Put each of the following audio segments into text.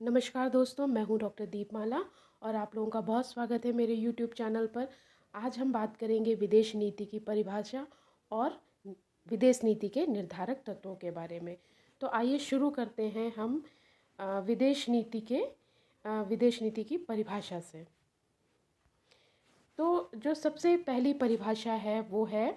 नमस्कार दोस्तों, मैं हूं डॉक्टर दीपमाला और आप लोगों का बहुत स्वागत है मेरे यूट्यूब चैनल पर। आज हम बात करेंगे विदेश नीति की परिभाषा और विदेश नीति के निर्धारक तत्वों के बारे में। तो आइए शुरू करते हैं हम विदेश नीति की परिभाषा से। तो जो सबसे पहली परिभाषा है वो है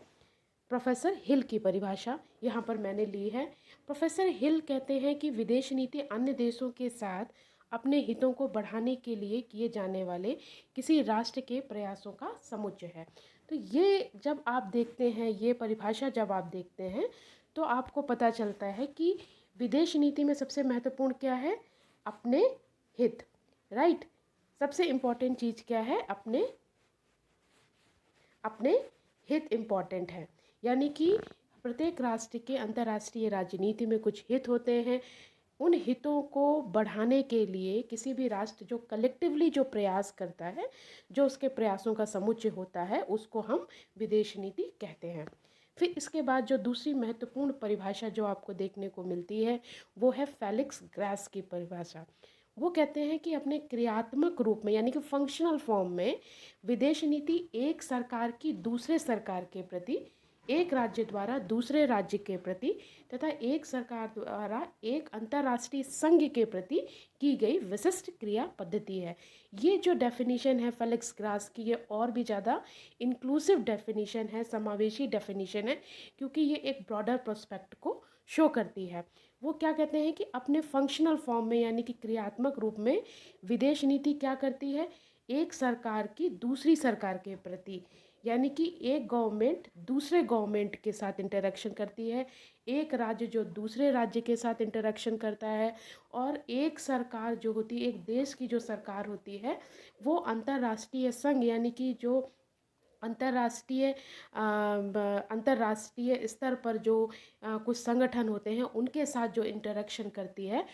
प्रोफेसर हिल की परिभाषा। यहाँ पर मैंने ली है। प्रोफेसर हिल कहते हैं कि विदेश नीति अन्य देशों के साथ अपने हितों को बढ़ाने के लिए किए जाने वाले किसी राष्ट्र के प्रयासों का समुच्चय है। तो ये जब आप देखते हैं, ये परिभाषा जब आप देखते हैं तो आपको पता चलता है कि विदेश नीति में सबसे महत्वपूर्ण क्या है? अपने हित, राइट। सबसे इम्पोर्टेंट चीज़ क्या है? अपने हित इम्पॉर्टेंट है। यानी कि प्रत्येक राष्ट्र के अंतर्राष्ट्रीय राजनीति में कुछ हित होते हैं। उन हितों को बढ़ाने के लिए किसी भी राष्ट्र जो कलेक्टिवली जो प्रयास करता है, जो उसके प्रयासों का समुच्चय होता है, उसको हम विदेश नीति कहते हैं। फिर इसके बाद जो दूसरी महत्वपूर्ण परिभाषा जो आपको देखने को मिलती है वो है फेलिक्स ग्रास की परिभाषा। वो कहते हैं कि अपने क्रियात्मक रूप में यानी कि फंक्शनल फॉर्म में विदेश नीति एक सरकार की दूसरे सरकार के प्रति, एक राज्य द्वारा दूसरे राज्य के प्रति तथा एक सरकार द्वारा एक अंतर्राष्ट्रीय संघ के प्रति की गई विशिष्ट क्रिया पद्धति है। ये जो डेफिनेशन है फेलिक्स ग्रास की, ये और भी ज़्यादा इंक्लूसिव डेफिनेशन है, समावेशी डेफिनेशन है, क्योंकि ये एक ब्रॉडर प्रोस्पेक्ट को शो करती है। वो क्या कहते हैं कि अपने फंक्शनल फॉर्म में यानी कि क्रियात्मक रूप में विदेश नीति क्या करती है? एक सरकार की दूसरी सरकार के प्रति, यानी कि एक गवर्नमेंट दूसरे गवर्नमेंट के साथ इंटरेक्शन करती है, एक राज्य जो दूसरे राज्य के साथ इंटरेक्शन करता है, और एक सरकार जो होती है, एक देश की जो सरकार होती है, वो अंतर्राष्ट्रीय संघ यानी कि जो अंतर्राष्ट्रीय स्तर पर जो कुछ संगठन होते हैं उनके साथ जो इंटरेक्शन करती है,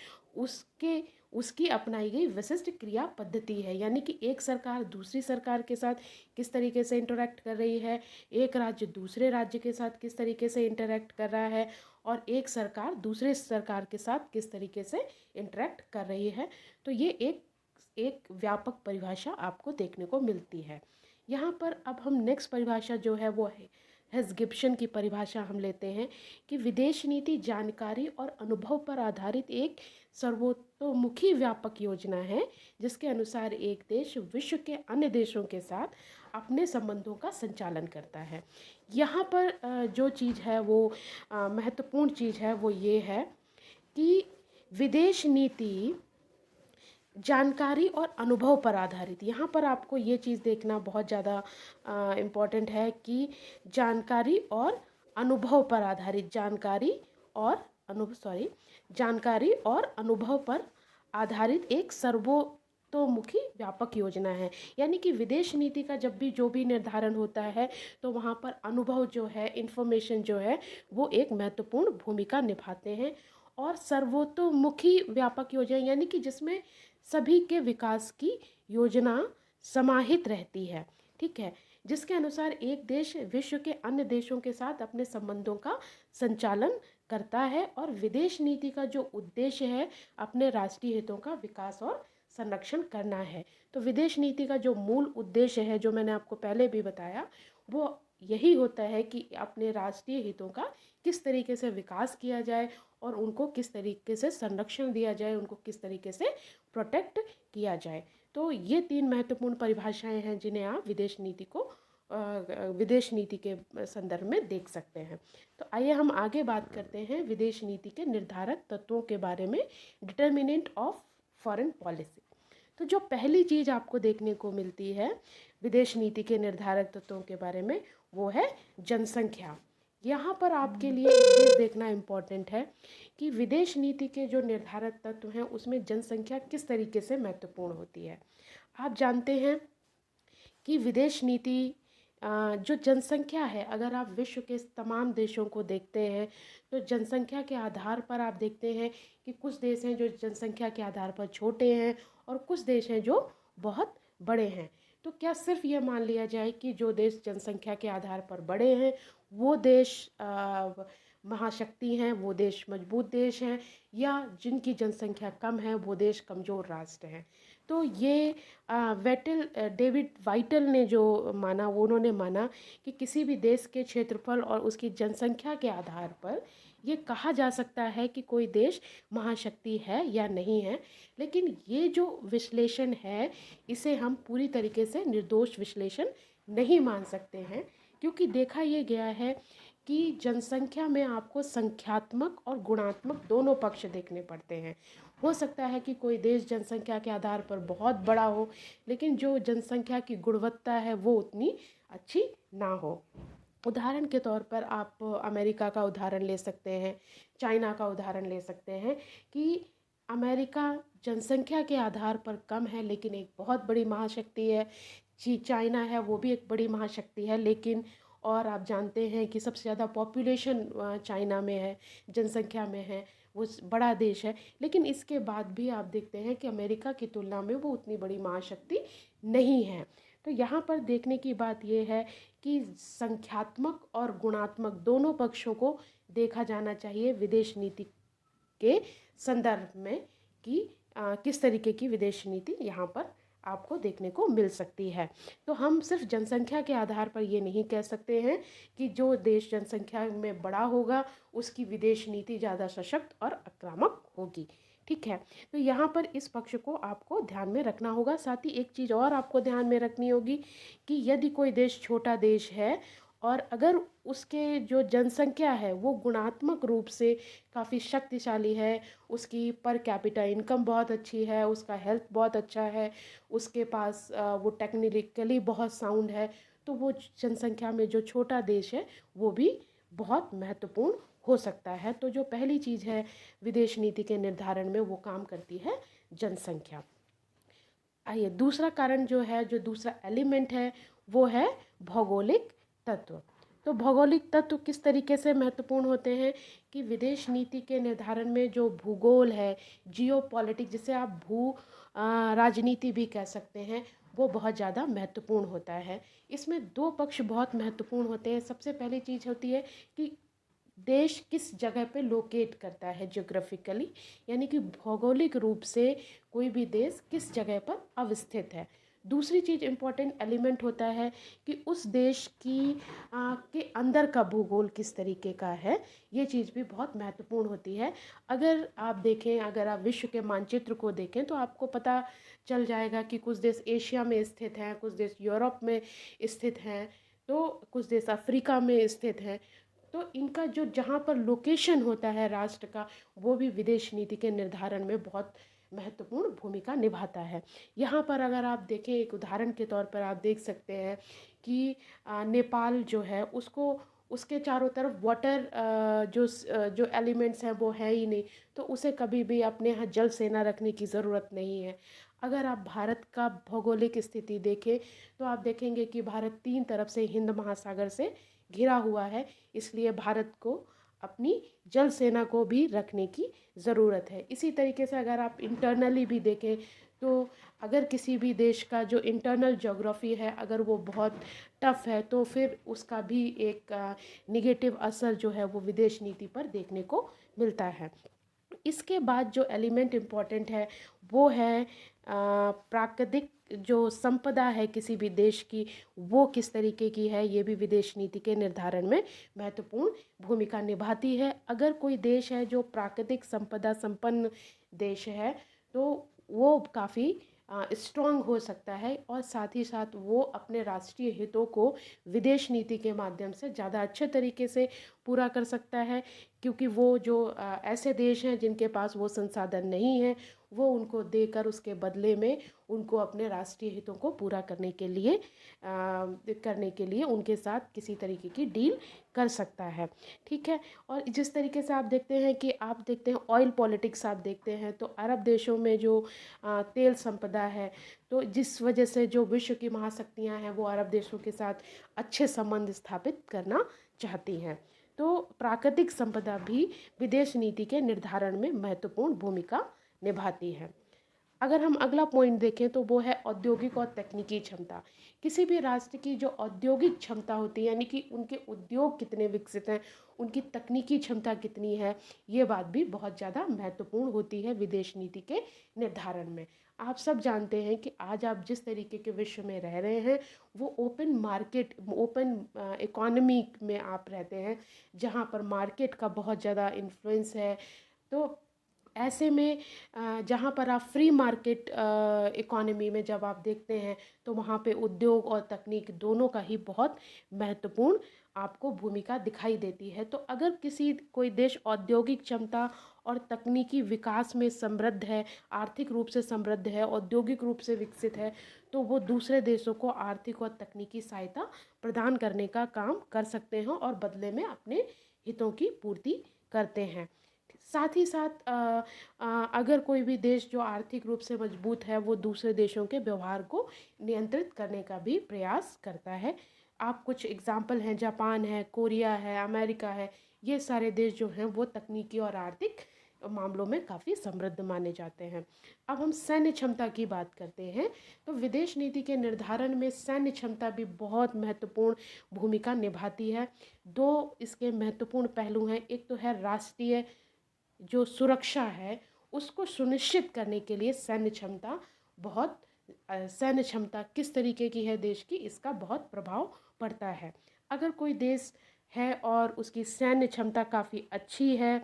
उसकी अपनाई गई विशिष्ट क्रिया पद्धति है। यानी कि एक सरकार दूसरी सरकार के साथ किस तरीके से इंटरेक्ट कर रही है, एक राज्य दूसरे राज्य के साथ किस तरीके से इंटरेक्ट कर रहा है, और एक सरकार दूसरे सरकार के साथ किस तरीके से इंटरेक्ट कर रही है। तो ये एक व्यापक परिभाषा आपको देखने को मिलती है। यहाँ पर अब हम नेक्स्ट परिभाषा जो है वो है हेस गिब्सन की परिभाषा हम लेते हैं कि विदेश नीति जानकारी और अनुभव पर आधारित एक सर्वतोमुखी व्यापक योजना है जिसके अनुसार एक देश विश्व के अन्य देशों के साथ अपने संबंधों का संचालन करता है। यहाँ पर जो चीज़ है वो महत्वपूर्ण चीज़ है वो ये है कि विदेश नीति जानकारी और अनुभव पर आधारित। यहाँ पर आपको ये चीज़ देखना बहुत ज़्यादा इम्पॉर्टेंट है कि जानकारी और अनुभव पर आधारित, जानकारी और अनुभव पर आधारित एक सर्वतोमुखी व्यापक योजना है। यानी कि विदेश नीति का जब भी जो भी निर्धारण होता है तो वहाँ पर अनुभव जो है, इंफॉर्मेशन जो है, वो एक महत्वपूर्ण भूमिका निभाते हैं। और सर्वतोमुखी व्यापक योजना यानी कि जिसमें सभी के विकास की योजना समाहित रहती है, ठीक है, जिसके अनुसार एक देश विश्व के अन्य देशों के साथ अपने संबंधों का संचालन करता है। और विदेश नीति का जो उद्देश्य है अपने राष्ट्रीय हितों का विकास और संरक्षण करना है। तो विदेश नीति का जो मूल उद्देश्य है, जो मैंने आपको पहले भी बताया, वो यही होता है कि अपने राष्ट्रीय हितों का किस तरीके से विकास किया जाए और उनको किस तरीके से संरक्षण दिया जाए, उनको किस तरीके से प्रोटेक्ट किया जाए। तो ये 3 महत्वपूर्ण परिभाषाएं हैं जिन्हें आप विदेश नीति के संदर्भ में देख सकते हैं। तो आइए हम आगे बात करते हैं विदेश नीति के निर्धारक तत्वों के बारे में, डिटर्मिनेंट ऑफ फॉरेन पॉलिसी। तो जो पहली चीज़ आपको देखने को मिलती है विदेश नीति के निर्धारक तत्वों के बारे में वो है जनसंख्या। यहाँ पर आपके लिए एक चीज़ देखना इम्पॉर्टेंट है कि विदेश नीति के जो निर्धारक तत्व हैं उसमें जनसंख्या किस तरीके से महत्वपूर्ण होती है। आप जानते हैं कि विदेश नीति जो जनसंख्या है, अगर आप विश्व के तमाम देशों को देखते हैं तो जनसंख्या के आधार पर आप देखते हैं कि कुछ देश हैं जो जनसंख्या के आधार पर छोटे हैं और कुछ देश हैं जो बहुत बड़े हैं। तो क्या सिर्फ ये मान लिया जाए कि जो देश जनसंख्या के आधार पर बड़े हैं वो देश महाशक्ति हैं वो देश मजबूत देश हैं, या जिनकी जनसंख्या कम है वो देश कमज़ोर राष्ट्र हैं। तो ये डेविड वाइटल ने जो माना, वो उन्होंने माना कि किसी भी देश के क्षेत्रफल और उसकी जनसंख्या के आधार पर ये कहा जा सकता है कि कोई देश महाशक्ति है या नहीं है। लेकिन ये जो विश्लेषण है, इसे हम पूरी तरीके से निर्दोष विश्लेषण नहीं मान सकते हैं, क्योंकि देखा ये गया है कि जनसंख्या में आपको संख्यात्मक और गुणात्मक दोनों पक्ष देखने पड़ते हैं। हो सकता है कि कोई देश जनसंख्या के आधार पर बहुत बड़ा हो, लेकिन जो जनसंख्या की गुणवत्ता है वो उतनी अच्छी ना हो। उदाहरण के तौर पर आप अमेरिका का उदाहरण ले सकते हैं, चाइना का उदाहरण ले सकते हैं कि अमेरिका जनसंख्या के आधार पर कम है लेकिन एक बहुत बड़ी महाशक्ति है। चाइना है वो भी एक बड़ी महाशक्ति है, लेकिन और आप जानते हैं कि सबसे ज़्यादा पॉपुलेशन चाइना में है, जनसंख्या में है, वो बड़ा देश है। लेकिन इसके बाद भी आप देखते हैं कि अमेरिका की तुलना में वो उतनी बड़ी महाशक्ति नहीं है। तो यहाँ पर देखने की बात ये है कि संख्यात्मक और गुणात्मक दोनों पक्षों को देखा जाना चाहिए विदेश नीति के संदर्भ में, कि किस तरीके की विदेश नीति यहाँ पर आपको देखने को मिल सकती है। तो हम सिर्फ जनसंख्या के आधार पर ये नहीं कह सकते हैं कि जो देश जनसंख्या में बड़ा होगा उसकी विदेश नीति ज़्यादा सशक्त और आक्रामक होगी। ठीक है, तो यहाँ पर इस पक्ष को आपको ध्यान में रखना होगा। साथ ही एक चीज़ और आपको ध्यान में रखनी होगी कि यदि कोई देश छोटा देश है और अगर उसके जो जनसंख्या है वो गुणात्मक रूप से काफ़ी शक्तिशाली है, उसकी पर कैपिटा इनकम बहुत अच्छी है, उसका हेल्थ बहुत अच्छा है, उसके पास वो टेक्निकली बहुत साउंड है, तो वो जनसंख्या में जो छोटा देश है वो भी बहुत महत्वपूर्ण हो सकता है। तो जो पहली चीज़ है विदेश नीति के निर्धारण में, वो काम करती है जनसंख्या। आइए दूसरा कारण जो है, जो दूसरा एलिमेंट है, वो है भौगोलिक तत्व। तो भौगोलिक तत्व किस तरीके से महत्वपूर्ण होते हैं कि विदेश नीति के निर्धारण में जो भूगोल है, जियोपॉलिटिक्स, जिसे आप राजनीति भी कह सकते हैं, वो बहुत ज़्यादा महत्वपूर्ण होता है। इसमें दो पक्ष बहुत महत्वपूर्ण होते हैं। सबसे पहली चीज़ होती है कि देश किस जगह पे लोकेट करता है ज्योग्राफिकली, यानी कि भौगोलिक रूप से कोई भी देश किस जगह पर अवस्थित है। दूसरी चीज़ इम्पॉर्टेंट एलिमेंट होता है कि उस देश के अंदर का भूगोल किस तरीके का है, ये चीज़ भी बहुत महत्वपूर्ण होती है। अगर आप देखें, अगर आप विश्व के मानचित्र को देखें तो आपको पता चल जाएगा कि कुछ देश एशिया में स्थित हैं, कुछ देश यूरोप में स्थित हैं, तो कुछ देश अफ्रीका में स्थित हैं। तो इनका जो जहाँ पर लोकेशन होता है राष्ट्र का, वो भी विदेश नीति के निर्धारण में बहुत महत्वपूर्ण भूमिका निभाता है। यहाँ पर अगर आप देखें, एक उदाहरण के तौर पर आप देख सकते हैं कि नेपाल जो है उसको, उसके चारों तरफ वाटर जो एलिमेंट्स हैं वो है ही नहीं, तो उसे कभी भी अपने यहाँ जल सेना रखने की ज़रूरत नहीं है। अगर आप भारत का भौगोलिक स्थिति देखें तो आप देखेंगे कि भारत 3 तरफ से हिंद महासागर से घिरा हुआ है, इसलिए भारत को अपनी जल सेना को भी रखने की ज़रूरत है। इसी तरीके से अगर आप इंटरनली भी देखें तो अगर किसी भी देश का जो इंटरनल ज्योग्राफी है अगर वो बहुत टफ है, तो फिर उसका भी एक निगेटिव असर जो है वो विदेश नीति पर देखने को मिलता है। इसके बाद जो एलिमेंट इम्पॉर्टेंट है वो है प्राकृतिक जो संपदा है किसी भी देश की, वो किस तरीके की है, ये भी विदेश नीति के निर्धारण में महत्वपूर्ण भूमिका निभाती है। अगर कोई देश है जो प्राकृतिक संपदा संपन्न देश है, तो वो काफ़ी स्ट्रॉन्ग हो सकता है, और साथ ही साथ वो अपने राष्ट्रीय हितों को विदेश नीति के माध्यम से ज़्यादा अच्छे तरीके से पूरा कर सकता है, क्योंकि वो जो ऐसे देश हैं जिनके पास वो संसाधन नहीं है, वो उनको देकर उसके बदले में उनको अपने राष्ट्रीय हितों को पूरा करने के लिए उनके साथ किसी तरीके की डील कर सकता है। ठीक है, और जिस तरीके से आप देखते हैं कि आप देखते हैं ऑयल पॉलिटिक्स, आप देखते हैं तो अरब देशों में जो तेल संपदा है, तो जिस वजह से जो विश्व की महाशक्तियाँ हैं वो अरब देशों के साथ अच्छे संबंध स्थापित करना चाहती हैं। तो प्राकृतिक संपदा भी विदेश नीति के निर्धारण में महत्वपूर्ण भूमिका निभाती है। अगर हम अगला पॉइंट देखें तो वो है औद्योगिक और तकनीकी क्षमता। किसी भी राष्ट्र की जो औद्योगिक क्षमता होती है, यानी कि उनके उद्योग कितने विकसित हैं, उनकी तकनीकी क्षमता कितनी है, ये बात भी बहुत ज़्यादा महत्वपूर्ण होती है विदेश नीति के निर्धारण में। आप सब जानते हैं कि आज आप जिस तरीके के विश्व में रह रहे हैं, वो ओपन मार्केट, ओपन इकोनॉमी में आप रहते हैं, जहाँ पर मार्केट का बहुत ज़्यादा इन्फ्लुएंस है। तो ऐसे में जहाँ पर आप फ्री मार्केट इकोनॉमी में जब आप देखते हैं, तो वहाँ पे उद्योग और तकनीक दोनों का ही बहुत महत्वपूर्ण आपको भूमिका दिखाई देती है। तो अगर कोई देश औद्योगिक क्षमता और तकनीकी विकास में समृद्ध है, आर्थिक रूप से समृद्ध है, औद्योगिक रूप से विकसित है, तो वो दूसरे देशों को आर्थिक और तकनीकी सहायता प्रदान करने का काम कर सकते हैं और बदले में अपने हितों की पूर्ति करते हैं। साथ ही साथ अगर कोई भी देश जो आर्थिक रूप से मजबूत है, वो दूसरे देशों के व्यवहार को नियंत्रित करने का भी प्रयास करता है। आप कुछ एग्जाम्पल हैं, जापान है, कोरिया है, अमेरिका है, ये सारे देश जो हैं वो तकनीकी और आर्थिक मामलों में काफ़ी समृद्ध माने जाते हैं। अब हम सैन्य क्षमता की बात करते हैं, तो विदेश नीति के निर्धारण में सैन्य क्षमता भी बहुत महत्वपूर्ण भूमिका निभाती है। दो इसके महत्वपूर्ण पहलू हैं, एक तो है राष्ट्रीय जो सुरक्षा है, उसको सुनिश्चित करने के लिए सैन्य क्षमता बहुत सैन्य क्षमता किस तरीके की है देश की, इसका बहुत प्रभाव पड़ता है। अगर कोई देश है और उसकी सैन्य क्षमता काफ़ी अच्छी है,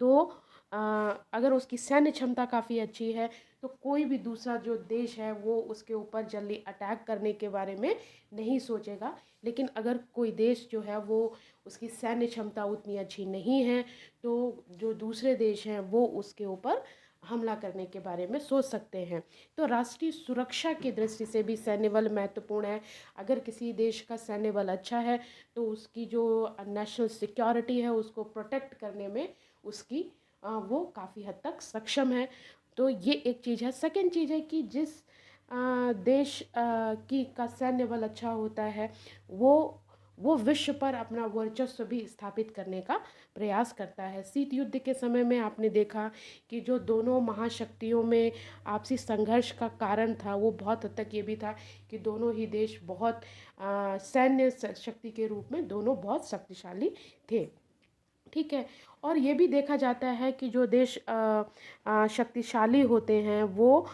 तो अगर उसकी सैन्य क्षमता काफ़ी अच्छी है, तो कोई भी दूसरा जो देश है वो उसके ऊपर जल्दी अटैक करने के बारे में नहीं सोचेगा। लेकिन अगर कोई देश जो है वो उसकी सैन्य क्षमता उतनी अच्छी नहीं है, तो जो दूसरे देश हैं वो उसके ऊपर हमला करने के बारे में सोच सकते हैं। तो राष्ट्रीय सुरक्षा की दृष्टि से भी सैन्य बल महत्वपूर्ण है। अगर किसी देश का सैन्य बल अच्छा है, तो उसकी जो नेशनल सिक्योरिटी है उसको प्रोटेक्ट करने में उसकी वो काफ़ी हद तक सक्षम है। तो ये एक चीज़ है। सेकंड चीज़ है कि जिस देश की का सैन्य बल अच्छा होता है, वो विश्व पर अपना वर्चस्व भी स्थापित करने का प्रयास करता है। शीत युद्ध के समय में आपने देखा कि जो दोनों महाशक्तियों में आपसी संघर्ष का कारण था, वो बहुत हद तक ये भी था कि दोनों ही देश बहुत सैन्य शक्ति के रूप में दोनों बहुत शक्तिशाली थे। ठीक है। और ये भी देखा जाता है कि जो देश शक्तिशाली होते हैं, वो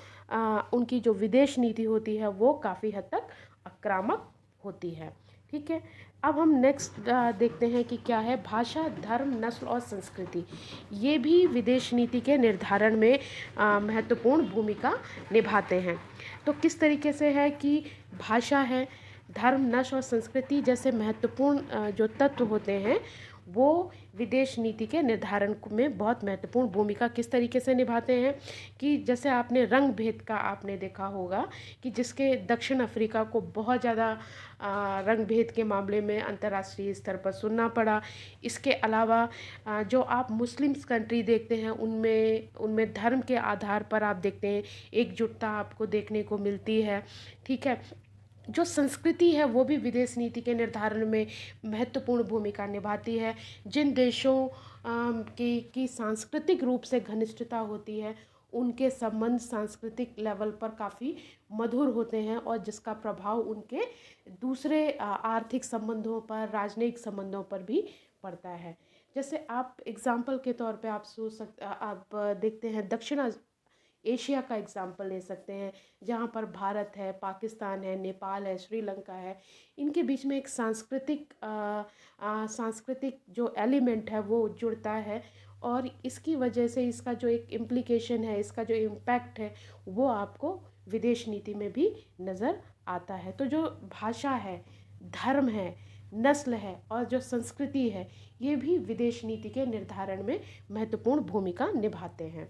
उनकी जो विदेश नीति होती है वो काफ़ी हद तक आक्रामक होती है। ठीक है। अब हम नेक्स्ट देखते हैं कि क्या है भाषा, धर्म, नस्ल और संस्कृति। ये भी विदेश नीति के निर्धारण में महत्वपूर्ण भूमिका निभाते हैं। तो किस तरीके से है कि भाषा है, धर्म, नस्ल और संस्कृति जैसे महत्वपूर्ण जो तत्व होते हैं, वो विदेश नीति के निर्धारण में बहुत महत्वपूर्ण भूमिका किस तरीके से निभाते हैं कि जैसे आपने रंग भेद का आपने देखा होगा कि जिसके दक्षिण अफ्रीका को बहुत ज़्यादा रंग भेद के मामले में अंतर्राष्ट्रीय स्तर पर सुनना पड़ा। इसके अलावा जो आप मुस्लिम्स कंट्री देखते हैं, उनमें धर्म के आधार पर आप देखते हैं एकजुटता आपको देखने को मिलती है। ठीक है। जो संस्कृति है वो भी विदेश नीति के निर्धारण में महत्वपूर्ण भूमिका निभाती है। जिन देशों की सांस्कृतिक रूप से घनिष्ठता होती है, उनके संबंध सांस्कृतिक लेवल पर काफ़ी मधुर होते हैं और जिसका प्रभाव उनके दूसरे आर्थिक संबंधों पर, राजनयिक संबंधों पर भी पड़ता है। जैसे आप एग्जाम्पल के तौर पे आप देखते हैं दक्षिण एशिया का एग्जाम्पल ले सकते हैं, जहाँ पर भारत है, पाकिस्तान है, नेपाल है, श्रीलंका है। इनके बीच में एक सांस्कृतिक जो एलिमेंट है वो जुड़ता है और इसकी वजह से इसका जो एक इम्प्लीकेशन है, इसका जो इम्पैक्ट है, वो आपको विदेश नीति में भी नज़र आता है। तो जो भाषा है, धर्म है, नस्ल है और जो संस्कृति है, ये भी विदेश नीति के निर्धारण में महत्वपूर्ण भूमिका निभाते हैं।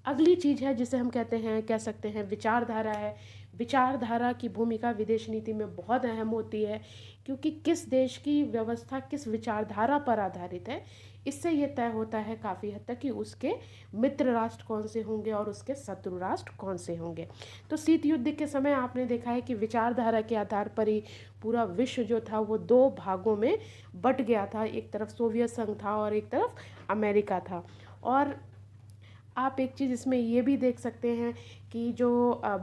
अगली चीज़ है जिसे हम कह सकते हैं विचारधारा है। विचारधारा की भूमिका विदेश नीति में बहुत अहम होती है, क्योंकि किस देश की व्यवस्था किस विचारधारा पर आधारित है, इससे ये तय होता है काफ़ी हद तक कि उसके मित्र राष्ट्र कौन से होंगे और उसके शत्रु राष्ट्र कौन से होंगे। तो शीत युद्ध के समय आपने देखा है कि विचारधारा के आधार पर ही पूरा विश्व जो था वो दो भागों में बट गया था। एक तरफ सोवियत संघ था और एक तरफ अमेरिका था। और आप एक चीज़ इसमें ये भी देख सकते हैं कि जो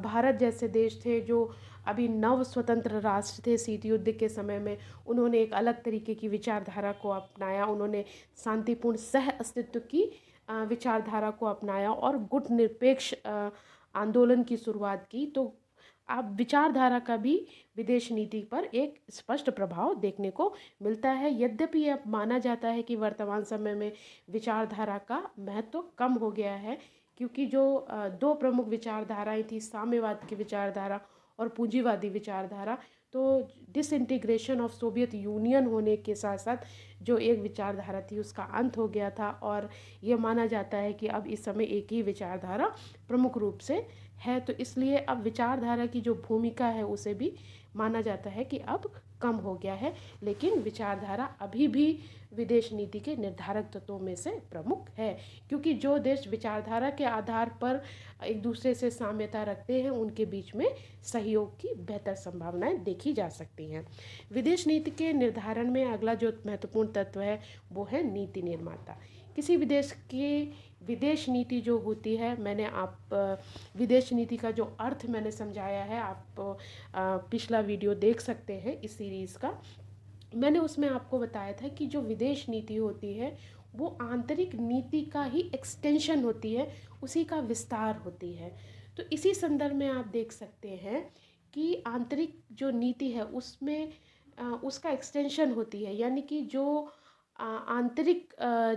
भारत जैसे देश थे जो अभी नव स्वतंत्र राष्ट्र थे शीत युद्ध के समय में, उन्होंने एक अलग तरीके की विचारधारा को अपनाया। उन्होंने शांतिपूर्ण सह अस्तित्व की विचारधारा को अपनाया और गुट निरपेक्ष आंदोलन की शुरुआत की। तो आप विचारधारा का भी विदेश नीति पर एक स्पष्ट प्रभाव देखने को मिलता है। यद्यपि यह माना जाता है कि वर्तमान समय में विचारधारा का महत्व कम हो गया है, क्योंकि जो दो प्रमुख विचारधाराएं थी, साम्यवाद की विचारधारा और पूंजीवादी विचारधारा, तो डिसइंटीग्रेशन ऑफ सोवियत यूनियन होने के साथ साथ जो एक विचारधारा थी उसका अंत हो गया था, और ये माना जाता है कि अब इस समय एक ही विचारधारा प्रमुख रूप से है। तो इसलिए अब विचारधारा की जो भूमिका है उसे भी माना जाता है कि अब कम हो गया है, लेकिन विचारधारा अभी भी विदेश नीति के निर्धारक तत्वों में से प्रमुख है, क्योंकि जो देश विचारधारा के आधार पर एक दूसरे से साम्यता रखते हैं उनके बीच में सहयोग की बेहतर संभावनाएं देखी जा सकती हैं। विदेश नीति के निर्धारण में अगला जो महत्वपूर्ण तत्व है वो है नीति निर्माता। किसी भी देश की विदेश नीति जो होती है, मैंने विदेश नीति का जो अर्थ मैंने समझाया है, आप पिछला वीडियो देख सकते हैं इस सीरीज़ का। मैंने उसमें आपको बताया था कि जो विदेश नीति होती है वो आंतरिक नीति का ही एक्सटेंशन होती है, उसी का विस्तार होती है। तो इसी संदर्भ में आप देख सकते हैं कि आंतरिक जो नीति है उसमें उसका एक्सटेंशन होती है, यानी कि जो आंतरिक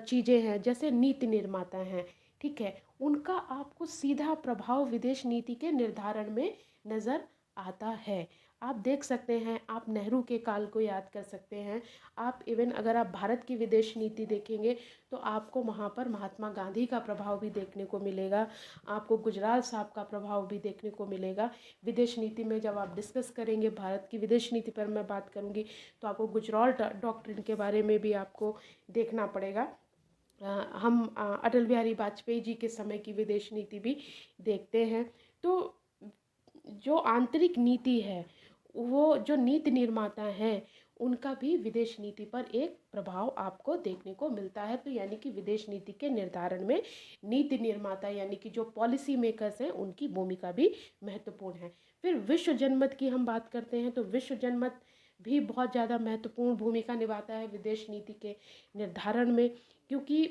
चीज़ें हैं जैसे नीति निर्माता हैं, ठीक है, उनका आपको सीधा प्रभाव विदेश नीति के निर्धारण में नज़र आता है। आप देख सकते हैं, आप नेहरू के काल को याद कर सकते हैं, आप इवन अगर आप भारत की विदेश नीति देखेंगे तो आपको वहाँ पर महात्मा गांधी का प्रभाव भी देखने को मिलेगा, आपको गुजराल साहब का प्रभाव भी देखने को मिलेगा। विदेश नीति में जब आप डिस्कस करेंगे, भारत की विदेश नीति पर मैं बात करूँगी, तो आपको गुजराल डॉक्ट्रिन के बारे में भी आपको देखना पड़ेगा। हम अटल बिहारी वाजपेयी जी के समय की विदेश नीति भी देखते हैं। तो जो आंतरिक नीति है, वो जो नीति निर्माता हैं उनका भी विदेश नीति पर एक प्रभाव आपको देखने को मिलता है। तो यानी कि विदेश नीति के निर्धारण में नीति निर्माता यानी कि जो पॉलिसी मेकर्स हैं उनकी भूमिका भी महत्वपूर्ण है। फिर विश्व जनमत की हम बात करते हैं तो विश्व जनमत भी बहुत ज़्यादा महत्वपूर्ण भूमिका निभाता है विदेश नीति के निर्धारण में, क्योंकि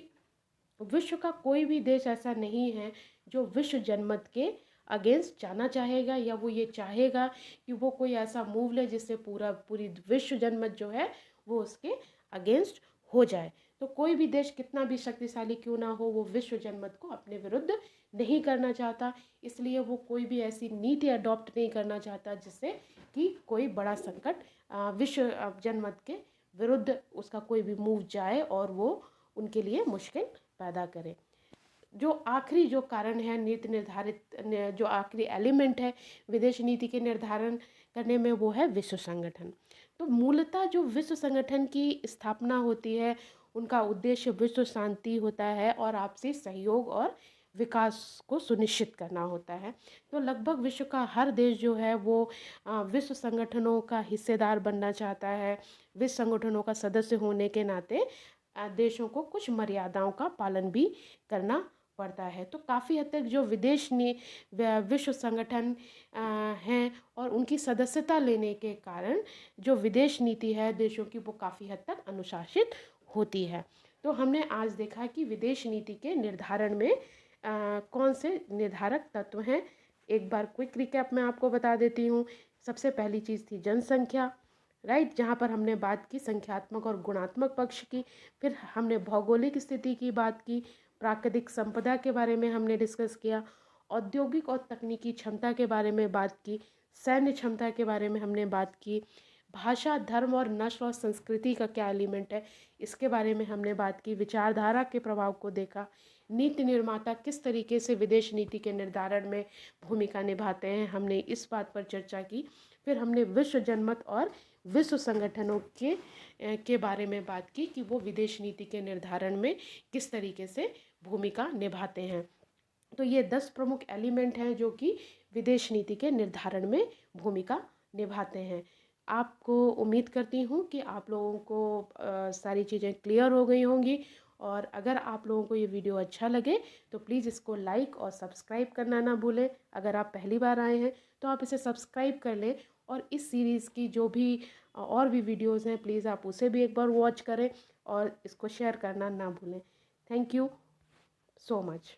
विश्व का कोई भी देश ऐसा नहीं है जो विश्व जनमत के अगेंस्ट जाना चाहेगा या वो ये चाहेगा कि वो कोई ऐसा मूव ले जिससे पूरी विश्व जनमत जो है वो उसके अगेंस्ट हो जाए। तो कोई भी देश कितना भी शक्तिशाली क्यों ना हो, वो विश्व जनमत को अपने विरुद्ध नहीं करना चाहता, इसलिए वो कोई भी ऐसी नीति अडॉप्ट नहीं करना चाहता जिससे कि कोई बड़ा संकट विश्व जनमत के विरुद्ध उसका कोई भी मूव जाए और वो उनके लिए मुश्किल पैदा करे। जो आखिरी जो कारण है नीति निर्धारित जो आखिरी एलिमेंट है विदेश नीति के निर्धारण करने में, वो है विश्व संगठन। तो मूलतः जो विश्व संगठन की स्थापना होती है उनका उद्देश्य विश्व शांति होता है और आपसी सहयोग और विकास को सुनिश्चित करना होता है। तो लगभग विश्व का हर देश जो है वो विश्व संगठनों का हिस्सेदार बनना चाहता है। विश्व संगठनों का सदस्य होने के नाते देशों को कुछ मर्यादाओं का पालन भी करना पड़ता है। तो काफ़ी हद तक जो विश्व संगठन हैं और उनकी सदस्यता लेने के कारण जो विदेश नीति है देशों की वो काफ़ी हद तक अनुशासित होती है। तो हमने आज देखा कि विदेश नीति के निर्धारण में कौन से निर्धारक तत्व हैं। एक बार क्विक रिकैप मैं आपको बता देती हूँ। सबसे पहली चीज़ थी जनसंख्या, राइट, जहाँ पर हमने बात की संख्यात्मक और गुणात्मक पक्ष की। फिर हमने भौगोलिक स्थिति की बात की, प्राकृतिक संपदा के बारे में हमने डिस्कस किया, औद्योगिक और तकनीकी क्षमता के बारे में बात की, सैन्य क्षमता के बारे में हमने बात की, भाषा, धर्म और नस्ल और संस्कृति का क्या एलिमेंट है इसके बारे में हमने बात की, विचारधारा के प्रभाव को देखा, नीति निर्माता किस तरीके से विदेश नीति के निर्धारण में भूमिका निभाते हैं, हमने इस बात पर चर्चा की। फिर हमने विश्व जनमत और विश्व संगठनों के बारे में बात की कि वो विदेश नीति के निर्धारण में किस तरीके से भूमिका निभाते हैं। तो ये 10 प्रमुख एलिमेंट हैं जो कि विदेश नीति के निर्धारण में भूमिका निभाते हैं। आपको उम्मीद करती हूँ कि आप लोगों को सारी चीज़ें क्लियर हो गई होंगी और अगर आप लोगों को ये वीडियो अच्छा लगे तो प्लीज़ इसको लाइक और सब्सक्राइब करना ना भूलें। अगर आप पहली बार आए हैं तो आप इसे सब्सक्राइब कर लें, और इस सीरीज़ की जो भी और भी वीडियोज़ हैं प्लीज़ आप उसे भी एक बार वॉच करें और इसको शेयर करना ना भूलें। Thank you so much.